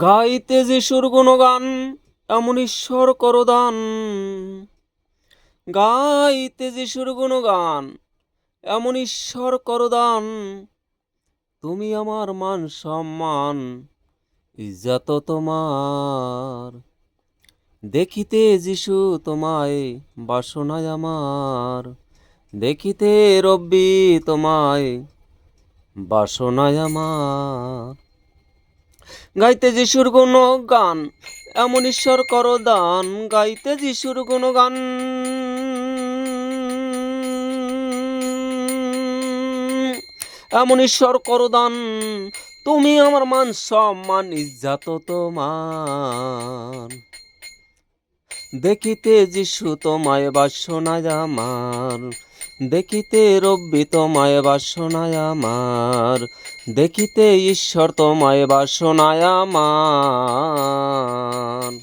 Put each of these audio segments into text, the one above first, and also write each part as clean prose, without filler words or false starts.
গাইতে যিশুর গুণগান এমন ঈশ্বর করো দান। গাইতে যিশুর গুণগান এমন ঈশ্বর করো দান। তুমি আমার মান সম্মান ইজ্জত তোমার। দেখিতে যিশু তোমায় বাসনায় আমার। দেখিতে রব্বি তোমায় বাসনায় আমার। গাইতে যিশুর গুণগান এমন ঈশ্বর করো দান। গাইতে যিশুর গুণগান এমন ঈশ্বর করো দান। তুমি আমার মান সম্মান ইজ্জত তোমার। দেখিতে যিশু তোমায় বাসনায় আমার। দেখিতে রব্বি তোমায় বাসনায় আমার। দেখিতে ঈশ্বর তোমায় বাসনায় আমার।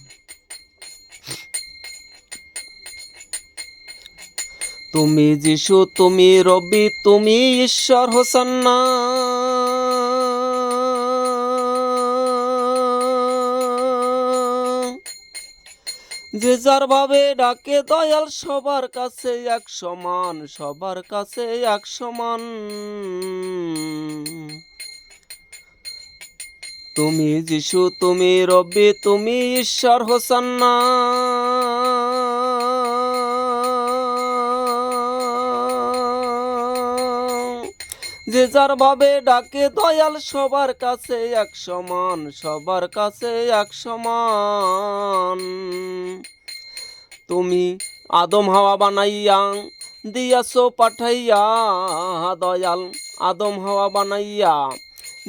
তুমি যিশু তুমি রব্বি তুমি ঈশ্বর হোসান্না। যে যার ভাবে ডাকে দয়াল সবার কাছে এক সমান, সবার কাছে এক সমান। তুমি যিশু তুমি রব্বি তুমি ঈশ্বর হোসান্না। যে যার ভাবে ডাকে দয়াল সবার কাছে এক সমান, সবার কাছে এক সমান। তুমি আদম হাওয়া বানাইয়া দিয়াছো পাঠাইয়া দয়াল। আদম হাওয়া বানাইয়া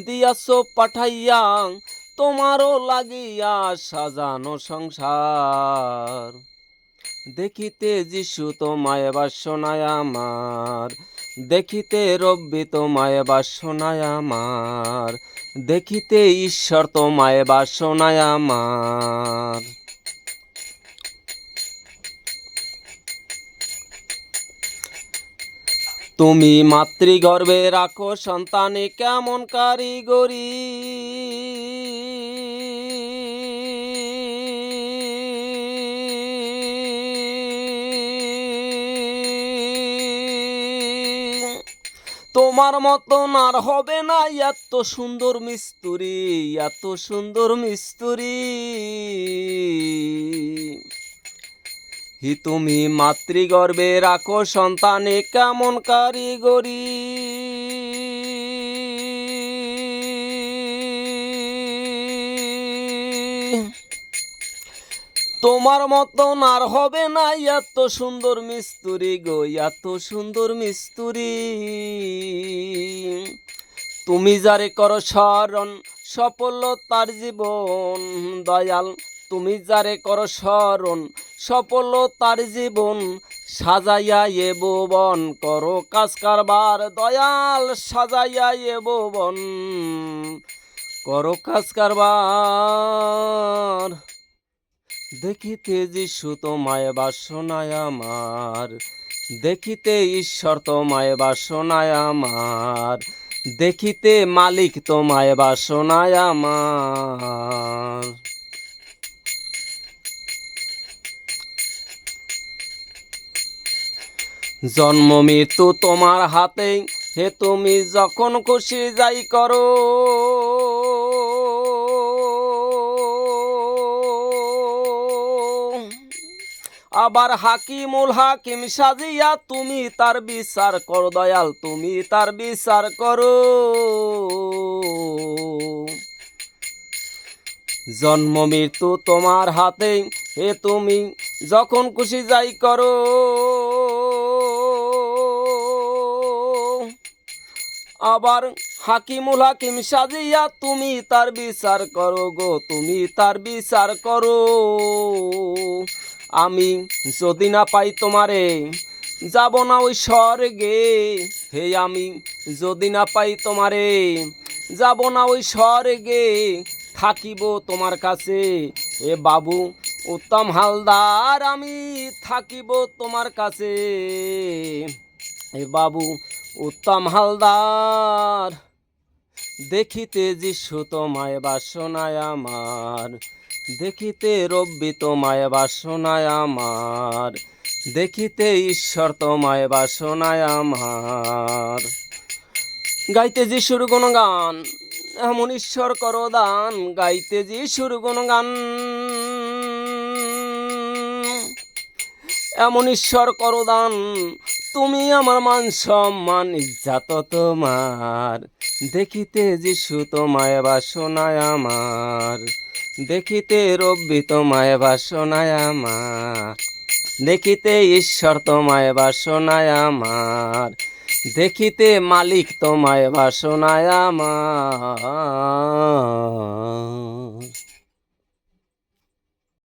দিয়াছো পাঠাইয়া তোমারও লাগিয়া সাজানো সংসার। দেখিতে যিশু তোমায় বাসনায় আমার। দেখিতে রব্বি তোমায় বাসনায় আমার। দেখিতে ঈশ্বর তোমায় বাসনায় আমার। তুমি মাতৃগর্ভে রাখো সন্তানে কেমন কারিগরি। তোমার মতন আর হবে না এত সুন্দর মিস্তুরি, এত সুন্দর মিস্তুরি। তুমি মাতৃগর্ভে রাখো সন্তানে কেমন কারিগরি। তোমার মতন আর হবে না এত সুন্দর মিস্তুরি গো, এত সুন্দর মিস্তুরি। তুমি যারে করো স্মরণ সফল তার জীবন দয়াল। তুমি যারে করো স্মরণ সফল তার জীবন। সাজাইয়া এ ভুবন করো কাজ কারবার দয়াল। সাজাইয়া এ ভুবন করো কাজ কারবার। দেখিতে যিশু তোমায় বাসনায় আমার। দেখিতে ঈশ্বর তোমায় বাসনায় আমার। দেখিতে মালিক তোমায় বাসনায় আমার। জন্ম মৃত্যু তোমার হাতে, হে তুমি যখন খুশি যাই করো। আবার হাকিমুল হাকিম সাজিয়া তুমি তার বিচার করো দয়াল। তুমি তার বিচার করো। জন্ম মৃত্যু তোমার হাতে, হে তুমি যখন খুশি যাই করো। আবার হাকিমুল হাকিম সাজিয়া তুমি তার বিচার করো গো, তুমি তার বিচার করো। আমি যদি না পাই তোমারে যাব না ওই স্বর্গে। হে আমি যদি না পাই তোমারে যাব না ওই স্বর্গে। থাকিব তোমার কাছে এ বাবু উত্তম হালদার। আমি থাকিব তোমার কাছে এ বাবু উত্তম হালদার। দেখিতে যিশু তোমায় বাসনায় আমার, দেখিতে রব্বি তোমায় বাসনায় আমার, দেখিতে ঈশ্বর তোমায় বাসনায় আমার। গাইতে যিশুর গুণগান এমন ঈশ্বর করো দান, গাইতে যিশুর গুণগান এমন ঈশ্বর করো দান। তুমি আমার মান সম্মান ইজ্জত তোমার, দেখিতে যিশু তোমায় বাসনায় আমার, দেখিতে রব্বি তোমায় বাসনায় আমার, দেখিতে ঈশ্বর তোমায় বাসনায় আমার, দেখিতে মালিক তোমায় বাসনায় আমার।